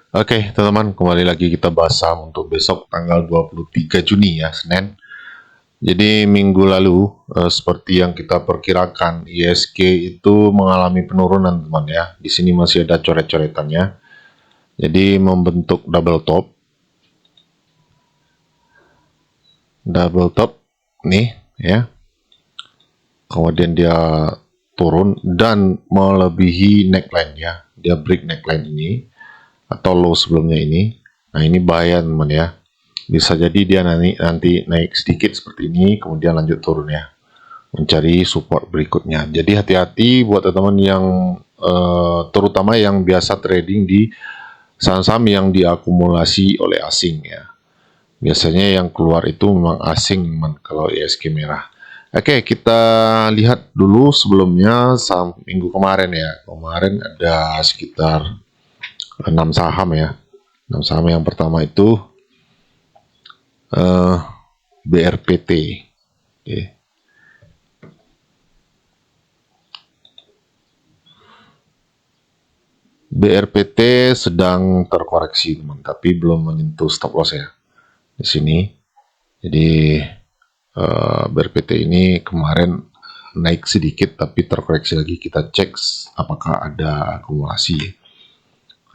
Oke, teman-teman, kembali lagi kita bahas saham untuk besok tanggal 23 Juni ya, Senin. Jadi minggu lalu, seperti yang kita perkirakan, ISG itu mengalami penurunan, teman ya. Di sini masih ada coret-coretannya. Jadi membentuk double top nih ya. Kemudian dia turun dan melebihi neckline ya. Dia break neckline ini atau low sebelumnya ini. Nah, ini bahaya teman ya. Bisa jadi dia nanti naik sedikit seperti ini, kemudian lanjut turun ya, mencari support berikutnya. Jadi hati-hati buat teman-teman yang terutama yang biasa trading di saham-saham yang diakumulasi oleh asing ya. Biasanya yang keluar itu memang asing kalau ISG merah. Oke, kita lihat dulu sebelumnya saham minggu kemarin ya. Kemarin ada sekitar 6 saham ya. 6 saham yang pertama itu BRPT. Okay. BRPT sedang terkoreksi teman, tapi belum menyentuh stop loss ya di sini. Jadi BRPT ini kemarin naik sedikit tapi terkoreksi lagi. Kita cek apakah ada akumulasi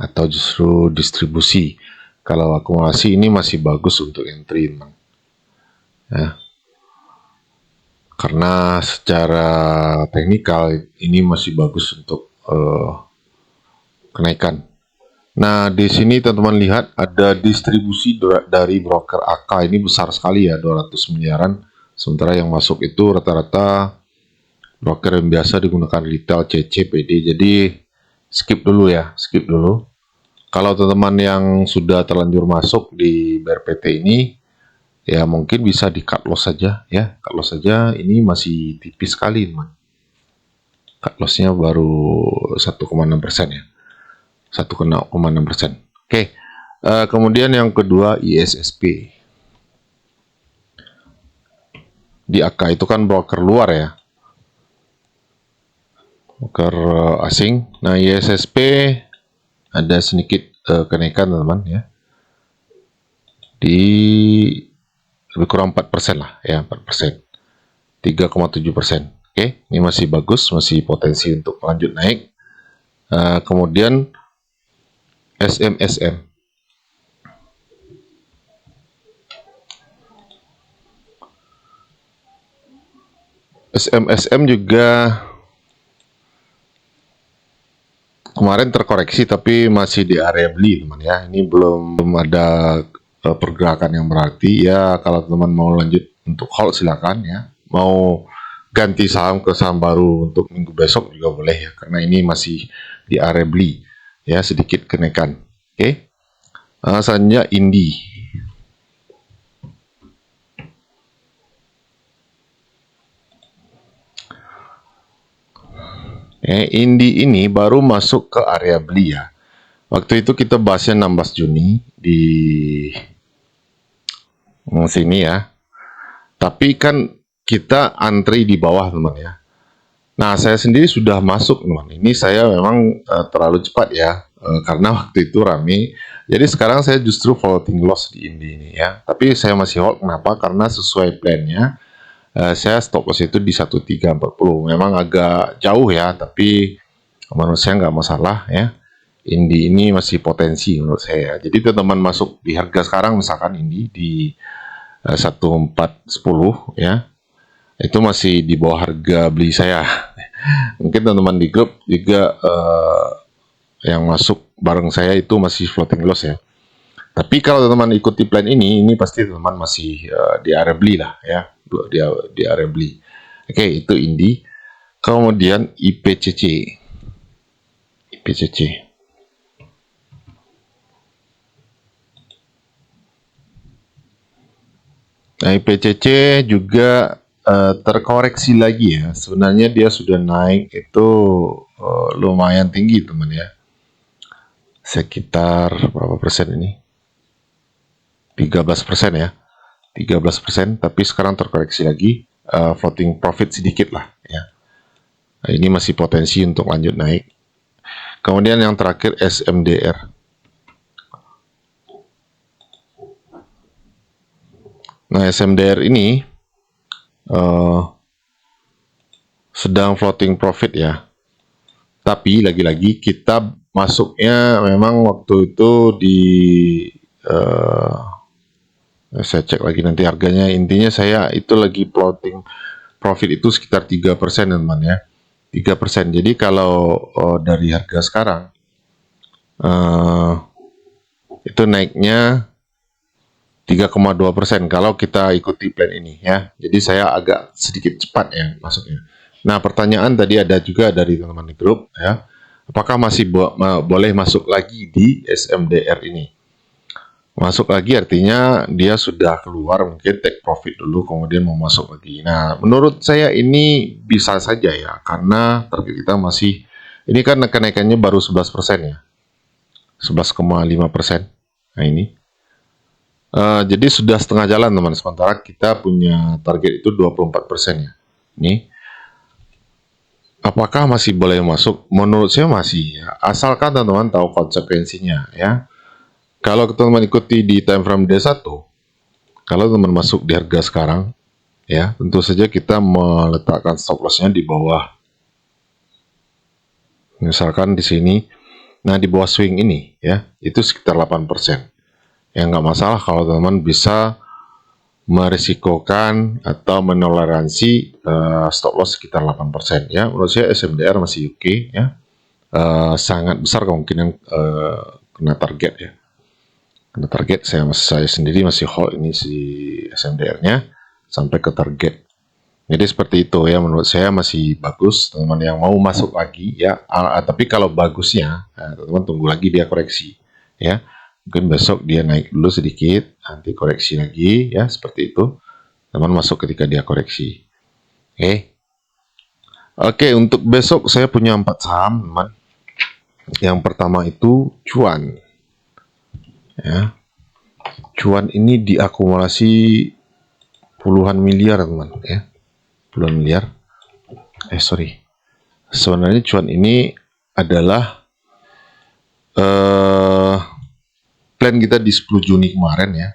atau justru distribusi. Kalau akumulasi ini masih bagus untuk entry teman. Ya. Karena secara teknikal ini masih bagus untuk kenaikan. Nah, di sini teman-teman lihat ada distribusi dari broker AK ini besar sekali ya, 200 miliaran. Sementara yang masuk itu rata-rata broker yang biasa digunakan retail, CC, PD. Jadi skip dulu ya, skip dulu. Kalau teman-teman yang sudah terlanjur masuk di BRPT ini, ya mungkin bisa di cut loss saja ya. Cut loss saja, ini masih tipis sekali teman. Cut lossnya baru 1,6% ya. 1,6%. Oke. Kemudian yang kedua ISSP. Di AK itu kan broker luar ya. Broker asing. Nah, ISSP ada sedikit kenaikan teman-teman ya. Di lebih kurang 4% lah ya, 4%. 3,7%. Oke, ini masih bagus, masih potensi untuk lanjut naik. Kemudian SMSM. SMSM juga kemarin terkoreksi tapi masih di area beli teman ya. Ini belum ada pergerakan yang berarti ya. Kalau teman mau lanjut untuk hold silakan ya. Mau ganti saham ke saham baru untuk minggu besok juga boleh ya, karena ini masih di area beli ya, sedikit kenaikan. Oke. Selanjutnya Indi. Indi ini baru masuk ke area beli ya. Waktu itu kita bahasnya 16 Juni di sini ya. Tapi kan kita antri di bawah teman ya. Nah, saya sendiri sudah masuk teman. Ini saya memang terlalu cepat ya, karena waktu itu rame. Jadi sekarang saya justru floating loss di Indi ini ya. Tapi saya masih hold. Kenapa? Karena sesuai plannya saya stop loss itu di 1340. Memang agak jauh ya, tapi menurut saya nggak masalah ya. Indi ini masih potensi menurut saya. Jadi teman-teman masuk di harga sekarang misalkan Indi di 1410 ya, itu masih di bawah harga beli saya. Mungkin teman-teman di grup juga yang masuk bareng saya itu masih floating loss ya. Tapi kalau teman-teman ikuti plan ini pasti teman-teman masih di area beli lah ya, di area beli. Oke, itu Indi. Kemudian IPCC. Nah, IPCC juga terkoreksi lagi ya. Sebenarnya dia sudah naik itu lumayan tinggi teman ya. Sekitar berapa persen ini? 13% ya. 13%, tapi sekarang terkoreksi lagi, floating profit sedikit lah ya. Nah, ini masih potensi untuk lanjut naik. Kemudian yang terakhir SMDR. Nah, SMDR ini sedang floating profit ya. Tapi lagi-lagi kita masuknya memang waktu itu di saya cek lagi nanti harganya. Intinya saya itu lagi floating profit itu sekitar 3% teman ya. 3%. Jadi kalau dari harga sekarang itu naiknya 3,2% kalau kita ikuti plan ini ya. Jadi saya agak sedikit cepat ya masuknya. Nah, pertanyaan tadi ada juga dari teman-teman di grup ya. Apakah masih boleh masuk lagi di SMDR ini? Masuk lagi artinya dia sudah keluar, mungkin take profit dulu kemudian mau masuk lagi. Nah, menurut saya ini bisa saja ya, karena target kita masih, ini kan kenaikannya baru 11% ya, 11,5%. Nah ini jadi sudah setengah jalan teman, sementara kita punya target itu 24% ya. Ini apakah masih boleh masuk? Menurut saya masih ya, asalkan teman-teman tahu konsekuensinya ya. Kalau teman-teman ikuti di time frame D1, kalau teman-teman masuk di harga sekarang ya, tentu saja kita meletakkan stop loss-nya di bawah. Misalkan di sini, nah di bawah swing ini ya, itu sekitar 8%. Ya nggak masalah kalau teman-teman bisa merisikokan atau menoleransi stop loss sekitar 8% ya. Menurut saya SMDR masih oke ya. Sangat besar kemungkinan kena target ya. Kena target, saya sendiri masih hold ini si SMDR-nya sampai ke target. Jadi seperti itu ya, menurut saya masih bagus. Teman-teman yang mau masuk lagi ya, tapi kalau bagusnya teman-teman tunggu lagi dia koreksi ya. Mungkin besok dia naik dulu sedikit, nanti koreksi lagi ya, seperti itu. Teman masuk ketika dia koreksi. Oke, untuk besok saya punya 4 saham, teman. Yang pertama itu cuan. Ya. Cuan ini diakumulasi puluhan miliar, teman ya. Puluhan miliar. Sebenarnya cuan ini adalah plan kita di 10 Juni kemarin ya.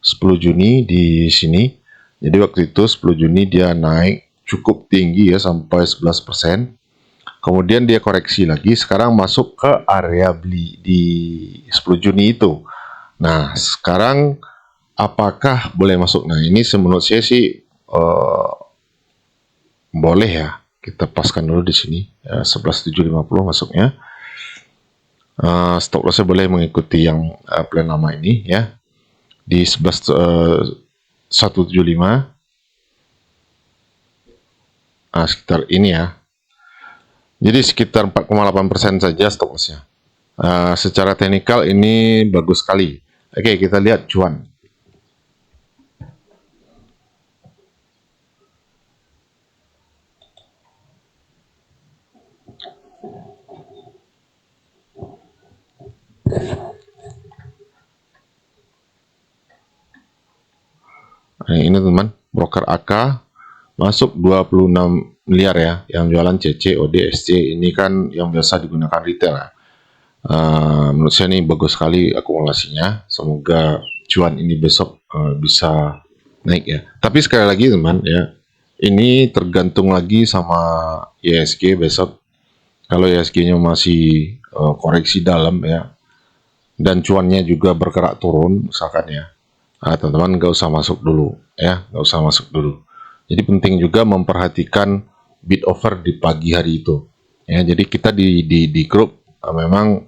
10 Juni di sini. Jadi waktu itu 10 Juni dia naik cukup tinggi ya sampai 11%. Kemudian dia koreksi lagi, sekarang masuk ke area beli di 10 Juni itu. Nah, sekarang apakah boleh masuk? Nah, ini menurut saya sih boleh ya. Kita paskan dulu di sini ya, 11.750 masuknya. Stop lossnya boleh mengikuti yang plan lama ini ya, di 11.175 sekitar ini ya. Jadi sekitar 4,8% saja stop lossnya. Secara teknikal ini bagus sekali. Oke, kita lihat cuan. Nah, ini teman, broker AK masuk 26 miliar ya, yang jualan CC, OD, SC, ini kan yang biasa digunakan retail ya. Menurut saya ini bagus sekali akumulasinya, semoga cuan ini besok bisa naik ya. Tapi sekali lagi teman ya, ini tergantung lagi sama ISG besok. Kalau ISG-nya masih koreksi dalam ya, dan cuannya juga bergerak turun misalkan ya, teman-teman nggak usah masuk dulu ya, nggak usah masuk dulu. Jadi penting juga memperhatikan bid offer di pagi hari itu ya. Jadi kita di grup memang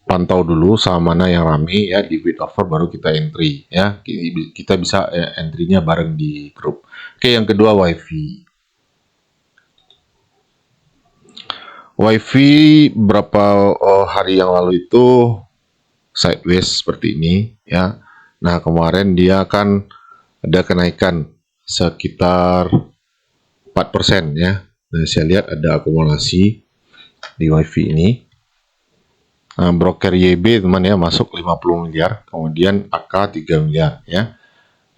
pantau dulu sama mana yang rame ya di bid offer, baru kita entry ya. Kita bisa entry-nya bareng di grup. Oke, yang kedua WiFi. WiFi berapa hari yang lalu itu sideways seperti ini ya. Nah, kemarin dia kan ada kenaikan sekitar 4% ya. Nah, saya lihat ada akumulasi di WiFi ini. Broker YB teman ya masuk 50 miliar, kemudian AK 3 miliar ya.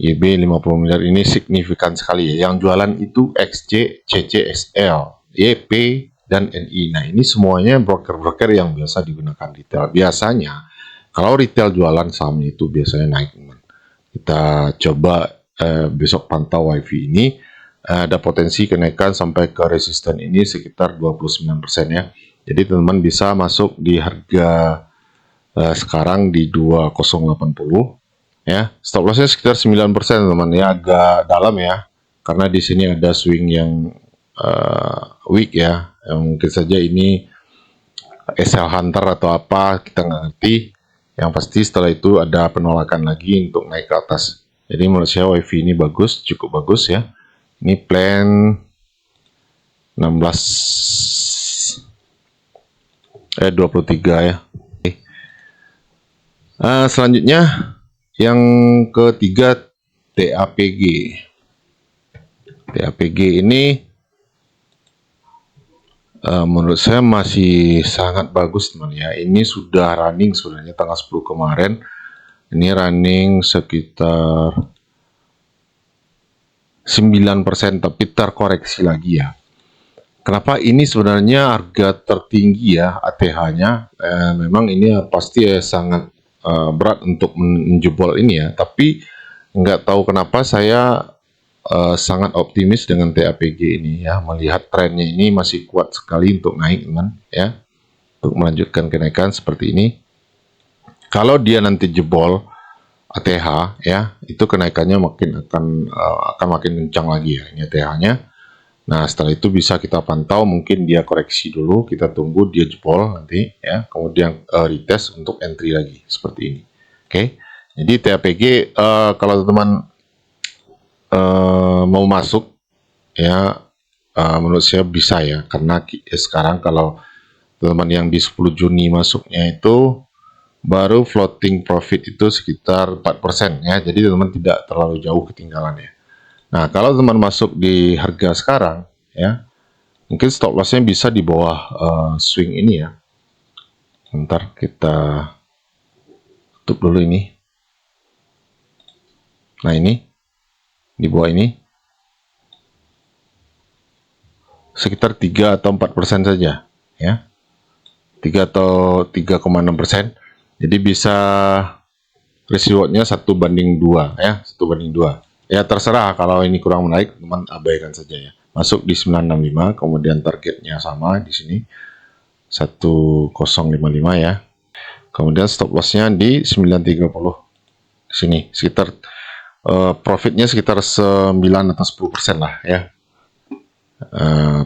YB 50 miliar ini signifikan sekali ya. Yang jualan itu XC, CCSL, YP, dan NI. Nah, ini semuanya broker-broker yang biasa digunakan retail. Biasanya kalau retail jualan saham itu biasanya naik, teman. Kita coba besok pantau WiFi ini. Ada potensi kenaikan sampai ke resisten ini sekitar 29% ya. Jadi teman-teman bisa masuk di harga sekarang di 2080 ya. Stop lossnya sekitar 9% teman-teman ya, agak dalam ya. Karena di sini ada swing yang weak ya. Mungkin saja ini SL Hunter atau apa, kita nggak ngerti. Yang pasti setelah itu ada penolakan lagi untuk naik ke atas. Jadi menurut saya WiFi ini bagus, cukup bagus ya. Ini plan 23 ya. Selanjutnya yang ketiga TAPG. TAPG ini menurut saya masih sangat bagus teman ya. Ini sudah running sebenarnya tanggal 10 kemarin. Ini running sekitar 9% tapi terkoreksi lagi ya. Kenapa ini sebenarnya harga tertinggi ya ATH-nya? Memang ini pasti sangat berat untuk menjebol ini ya. Tapi nggak tahu kenapa saya sangat optimis dengan TAPG ini ya. Melihat trennya ini masih kuat sekali untuk naik teman ya. Untuk melanjutkan kenaikan seperti ini. Kalau dia nanti jebol ATH ya, itu kenaikannya akan makin kencang lagi ya ini ATH-nya. Nah, setelah itu bisa kita pantau, mungkin dia koreksi dulu, kita tunggu dia jebol nanti ya, kemudian retest untuk entry lagi seperti ini. Oke. Jadi TAPG kalau teman mau masuk ya, menurut saya bisa ya, karena sekarang kalau teman yang di 10 Juni masuknya itu baru floating profit itu sekitar 4% ya. Jadi teman-teman tidak terlalu jauh ketinggalan ya. Nah, kalau teman masuk di harga sekarang ya, mungkin stop lossnya bisa di bawah swing ini ya. Ntar kita tutup dulu ini. Nah, ini di bawah ini sekitar 3 atau 4% saja ya. 3 atau 3,6%. Jadi bisa risk reward-nya 1/2 ya, 1/2. Ya terserah, kalau ini kurang menarik teman abaikan saja ya. Masuk di 965, kemudian targetnya sama di sini 1055 ya. Kemudian stop loss-nya di 930. Di sini sekitar profitnya sekitar 9 atau 10% lah ya.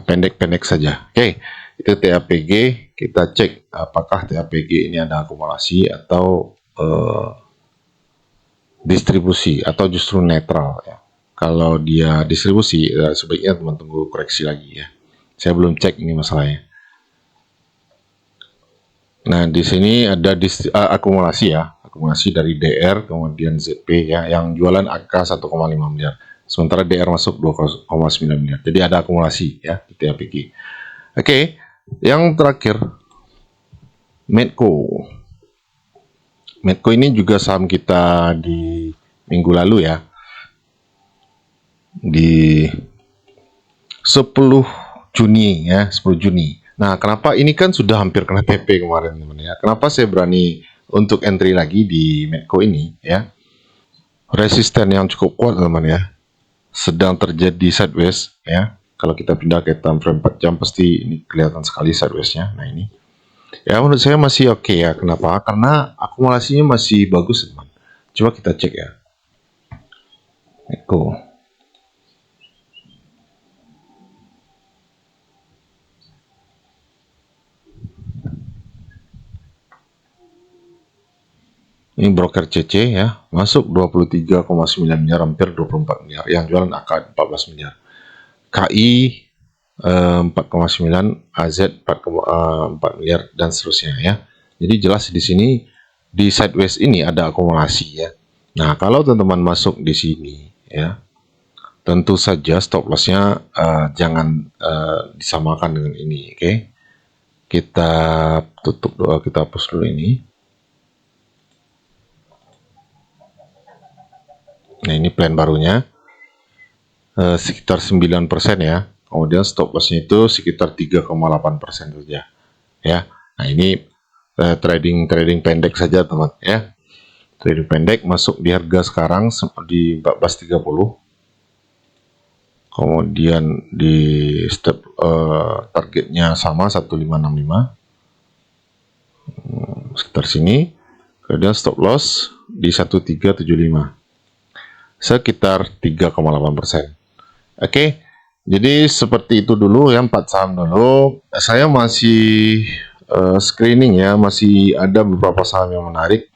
Pendek-pendek saja. Oke. Itu TAPG, kita cek apakah TAPG ini ada akumulasi atau distribusi atau justru netral ya. Kalau dia distribusi sebaiknya teman tunggu koreksi lagi ya. Saya belum cek ini masalahnya. Nah, di sini ada akumulasi ya, akumulasi dari DR kemudian ZP ya, yang jualan angka 1,5 miliar. Sementara DR masuk 2,9 miliar. Jadi ada akumulasi ya di TAPG. Oke. Yang terakhir, Medco. Medco ini juga saham kita di minggu lalu ya. Di 10 Juni ya, 10 Juni. Nah, kenapa ini kan sudah hampir kena TP kemarin teman ya. Kenapa saya berani untuk entry lagi di Medco ini ya? Resisten yang cukup kuat teman ya. Sedang terjadi sideways ya. Kalau kita pindah ke time frame 4 jam pasti ini kelihatan sekali sideways-nya. Nah, ini. Ya, menurut saya masih oke ya. Kenapa? Karena akumulasinya masih bagus, teman. Coba kita cek ya. Medco. Ini broker CC ya, masuk 23,9 miliar, hampir 24 miliar. Yang jualan AK 14 miliar. KI 4,9, AZ 4,4 miliar dan seterusnya ya. Jadi jelas di sini di sideways ini ada akumulasi ya. Nah, kalau teman-teman masuk di sini ya, tentu saja stop loss-nya jangan disamakan dengan ini, oke? Kita tutup dulu, kita hapus dulu ini. Nah, ini plan barunya sekitar 9% ya. Kemudian stop loss-nya itu sekitar 3,8% saja ya. Nah, ini trading pendek saja teman ya. Trading pendek masuk di harga sekarang di 14.30. Kemudian di step targetnya sama 1565. Sekitar sini. Kemudian stop loss di 1375. Sekitar 3,8%. Oke. Jadi seperti itu dulu ya, 4 saham dulu. Saya masih screening ya, masih ada beberapa saham yang menarik.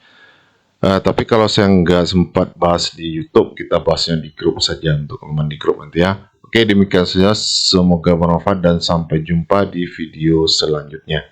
Tapi kalau saya nggak sempat bahas di YouTube, kita bahasnya di grup saja untuk teman di grup nanti ya. Oke, demikian saja. Semoga bermanfaat dan sampai jumpa di video selanjutnya.